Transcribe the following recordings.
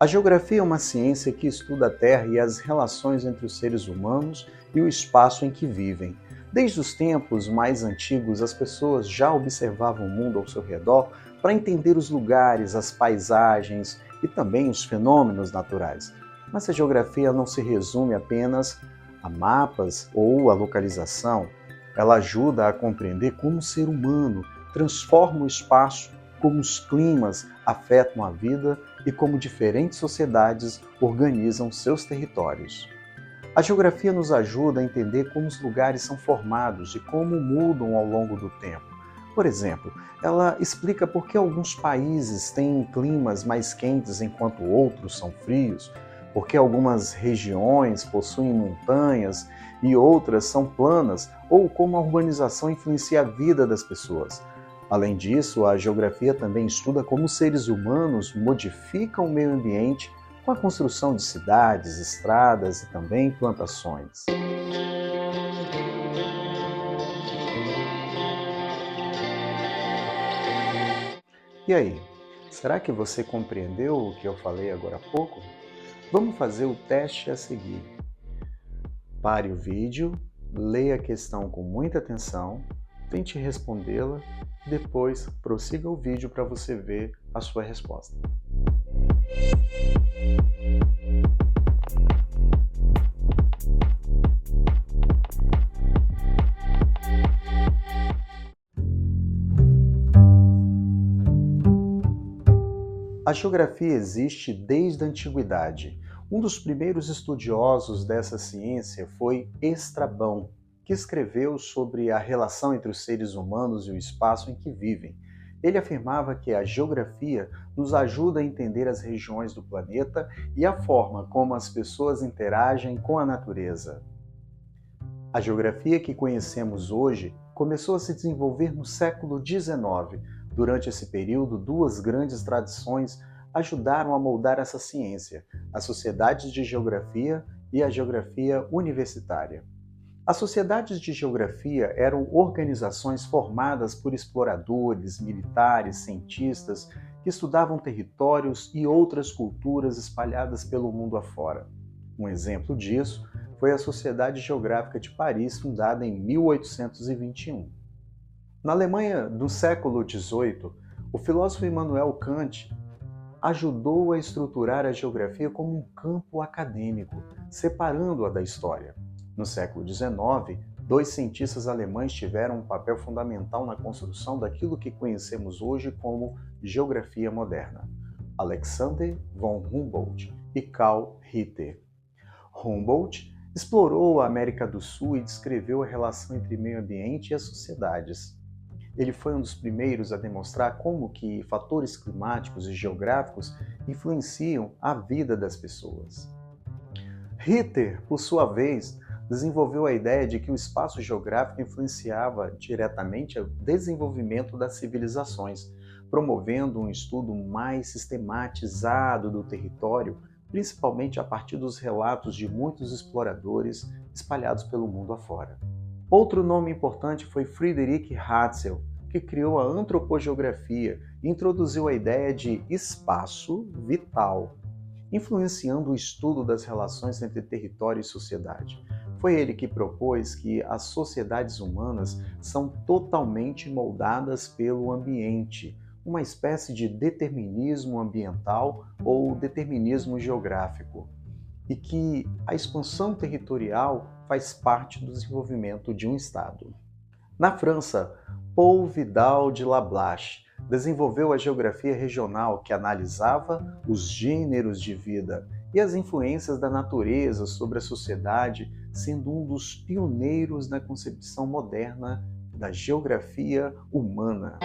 A geografia é uma ciência que estuda a Terra e as relações entre os seres humanos e o espaço em que vivem. Desde os tempos mais antigos, as pessoas já observavam o mundo ao seu redor para entender os lugares, as paisagens e também os fenômenos naturais. Mas a geografia não se resume apenas a mapas ou a localização. Ela ajuda a compreender como o ser humano transforma o espaço, como os climas afetam a vida e como diferentes sociedades organizam seus territórios. A geografia nos ajuda a entender como os lugares são formados e como mudam ao longo do tempo. Por exemplo, ela explica por que alguns países têm climas mais quentes enquanto outros são frios, por que algumas regiões possuem montanhas e outras são planas, ou como a urbanização influencia a vida das pessoas. Além disso, a geografia também estuda como os seres humanos modificam o meio ambiente com a construção de cidades, estradas e também plantações. E aí, será que você compreendeu o que eu falei agora há pouco? Vamos fazer o teste a seguir. Pare o vídeo, leia a questão com muita atenção, tente respondê-la e depois prossiga o vídeo para você ver a sua resposta. A geografia existe desde a antiguidade. Um dos primeiros estudiosos dessa ciência foi Estrabão, que escreveu sobre a relação entre os seres humanos e o espaço em que vivem. Ele afirmava que a geografia nos ajuda a entender as regiões do planeta e a forma como as pessoas interagem com a natureza. A geografia que conhecemos hoje começou a se desenvolver no século XIX. Durante esse período, duas grandes tradições ajudaram a moldar essa ciência: as sociedades de geografia e a geografia universitária. As sociedades de geografia eram organizações formadas por exploradores, militares, cientistas que estudavam territórios e outras culturas espalhadas pelo mundo afora. Um exemplo disso foi a Sociedade Geográfica de Paris, fundada em 1821. Na Alemanha do século XVIII, o filósofo Immanuel Kant ajudou a estruturar a geografia como um campo acadêmico, separando-a da história. No século XIX, dois cientistas alemães tiveram um papel fundamental na construção daquilo que conhecemos hoje como geografia moderna: Alexander von Humboldt e Carl Ritter. Humboldt explorou a América do Sul e descreveu a relação entre meio ambiente e as sociedades. Ele foi um dos primeiros a demonstrar como que fatores climáticos e geográficos influenciam a vida das pessoas. Ritter, por sua vez, desenvolveu a ideia de que o espaço geográfico influenciava diretamente o desenvolvimento das civilizações, promovendo um estudo mais sistematizado do território, principalmente a partir dos relatos de muitos exploradores espalhados pelo mundo afora. Outro nome importante foi Friedrich Ratzel, que criou a antropogeografia e introduziu a ideia de espaço vital, influenciando o estudo das relações entre território e sociedade. Foi ele que propôs que as sociedades humanas são totalmente moldadas pelo ambiente, uma espécie de determinismo ambiental ou determinismo geográfico, e que a expansão territorial faz parte do desenvolvimento de um Estado. Na França, Paul Vidal de Lablache desenvolveu a geografia regional, que analisava os gêneros de vida e as influências da natureza sobre a sociedade, sendo um dos pioneiros na concepção moderna da geografia humana.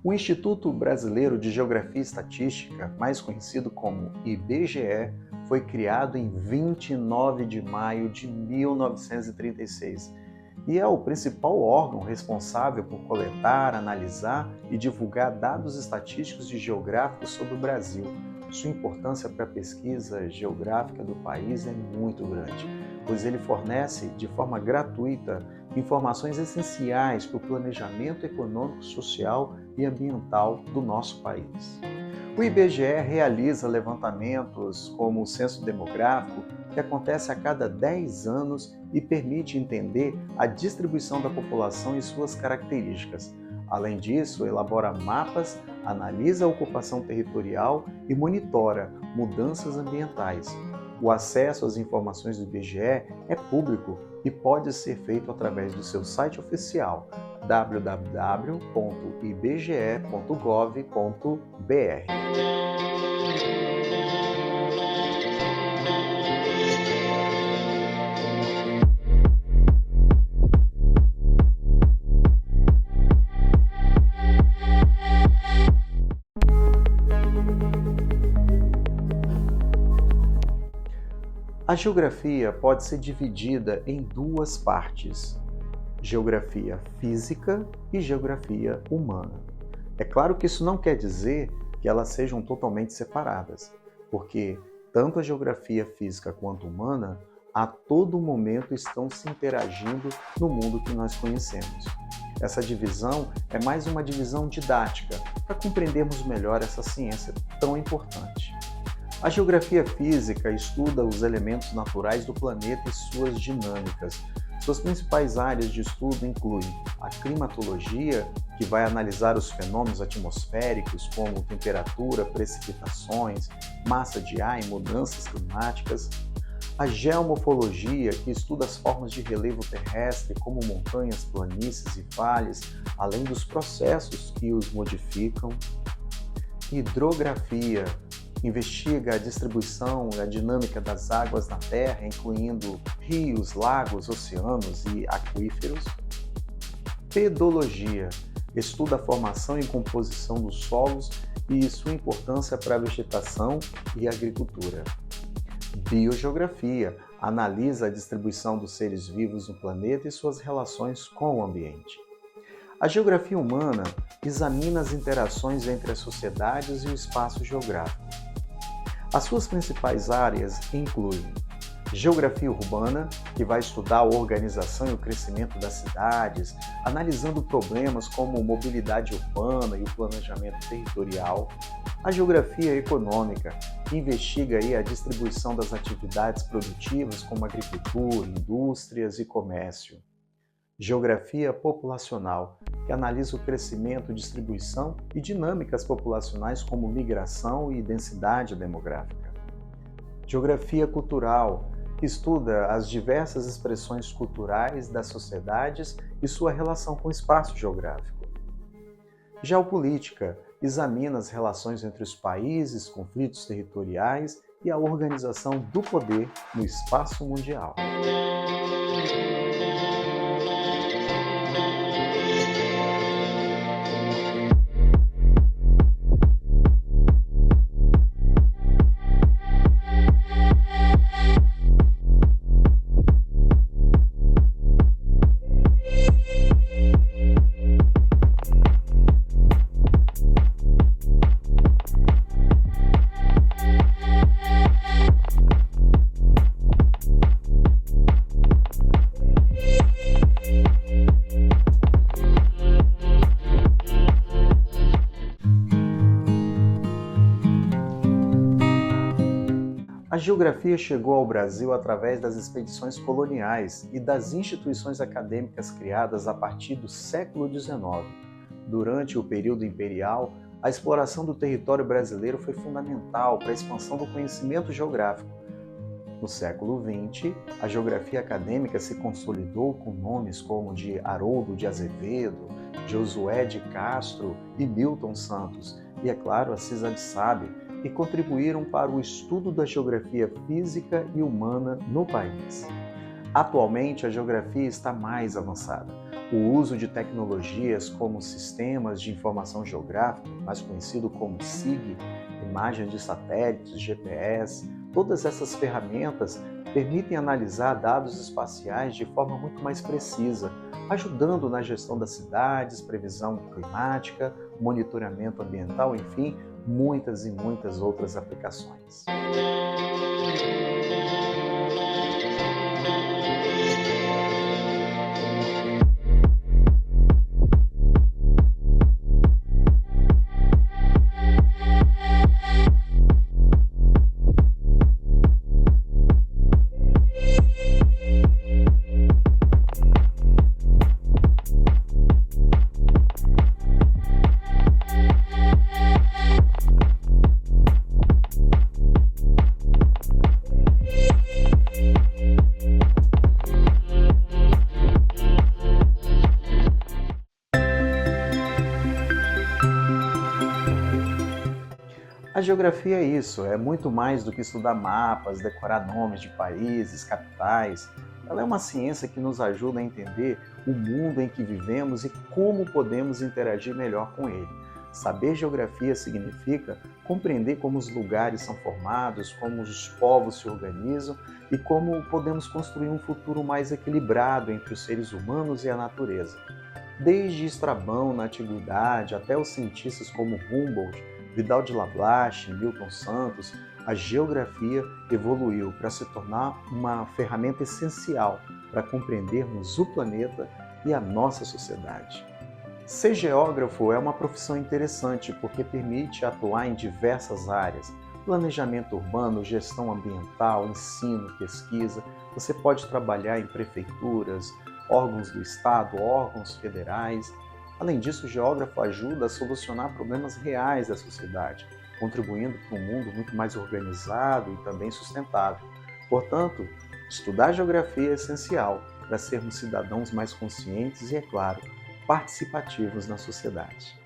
O Instituto Brasileiro de Geografia e Estatística, mais conhecido como IBGE, foi criado em 29 de maio de 1936 e é o principal órgão responsável por coletar, analisar e divulgar dados estatísticos e geográficos sobre o Brasil. Sua importância para a pesquisa geográfica do país é muito grande, pois ele fornece de forma gratuita informações essenciais para o planejamento econômico, social e ambiental do nosso país. O IBGE realiza levantamentos como o Censo Demográfico, que acontece a cada 10 anos e permite entender a distribuição da população e suas características. Além disso, elabora mapas, analisa a ocupação territorial e monitora mudanças ambientais. O acesso às informações do IBGE é público e pode ser feito através do seu site oficial www.ibge.gov.br. A geografia pode ser dividida em duas partes: geografia física e geografia humana. É claro que isso não quer dizer que elas sejam totalmente separadas, porque tanto a geografia física quanto humana a todo momento estão se interagindo no mundo que nós conhecemos. Essa divisão é mais uma divisão didática para compreendermos melhor essa ciência tão importante. A geografia física estuda os elementos naturais do planeta e suas dinâmicas. Suas principais áreas de estudo incluem a climatologia, que vai analisar os fenômenos atmosféricos como temperatura, precipitações, massa de ar e mudanças climáticas; a geomorfologia, que estuda as formas de relevo terrestre, como montanhas, planícies e vales, além dos processos que os modificam; hidrografia, investiga a distribuição e a dinâmica das águas na Terra, incluindo rios, lagos, oceanos e aquíferos; pedologia, estuda a formação e composição dos solos e sua importância para a vegetação e a agricultura; biogeografia, analisa a distribuição dos seres vivos no planeta e suas relações com o ambiente. A geografia humana examina as interações entre as sociedades e o espaço geográfico. As suas principais áreas incluem geografia urbana, que vai estudar a organização e o crescimento das cidades, analisando problemas como mobilidade urbana e o planejamento territorial; a geografia econômica, que investiga a distribuição das atividades produtivas como agricultura, indústrias e comércio; geografia populacional, que analisa o crescimento, distribuição e dinâmicas populacionais como migração e densidade demográfica; geografia cultural, que estuda as diversas expressões culturais das sociedades e sua relação com o espaço geográfico; geopolítica, examina as relações entre os países, conflitos territoriais e a organização do poder no espaço mundial. A geografia chegou ao Brasil através das expedições coloniais e das instituições acadêmicas criadas a partir do século XIX. Durante o período imperial, a exploração do território brasileiro foi fundamental para a expansão do conhecimento geográfico. No século XX, a geografia acadêmica se consolidou com nomes como de Haroldo de Azevedo, Josué de Castro e Milton Santos, e, é claro, Assis Abissab, que contribuíram para o estudo da geografia física e humana no país. Atualmente, a geografia está mais avançada. O uso de tecnologias como sistemas de informação geográfica, mais conhecido como SIG, imagens de satélites, GPS, todas essas ferramentas permitem analisar dados espaciais de forma muito mais precisa, ajudando na gestão das cidades, previsão climática, monitoramento ambiental, enfim, muitas e muitas outras aplicações. A geografia é isso, é muito mais do que estudar mapas, decorar nomes de países, capitais. Ela é uma ciência que nos ajuda a entender o mundo em que vivemos e como podemos interagir melhor com ele. Saber geografia significa compreender como os lugares são formados, como os povos se organizam e como podemos construir um futuro mais equilibrado entre os seres humanos e a natureza. Desde Estrabão na antiguidade até os cientistas como Humboldt, Vidal de Lablache, Milton Santos, a geografia evoluiu para se tornar uma ferramenta essencial para compreendermos o planeta e a nossa sociedade. Ser geógrafo é uma profissão interessante porque permite atuar em diversas áreas: planejamento urbano, gestão ambiental, ensino, pesquisa. Você pode trabalhar em prefeituras, órgãos do Estado, órgãos federais. Além disso, o geógrafo ajuda a solucionar problemas reais da sociedade, contribuindo para um mundo muito mais organizado e também sustentável. Portanto, estudar geografia é essencial para sermos cidadãos mais conscientes e, é claro, participativos na sociedade.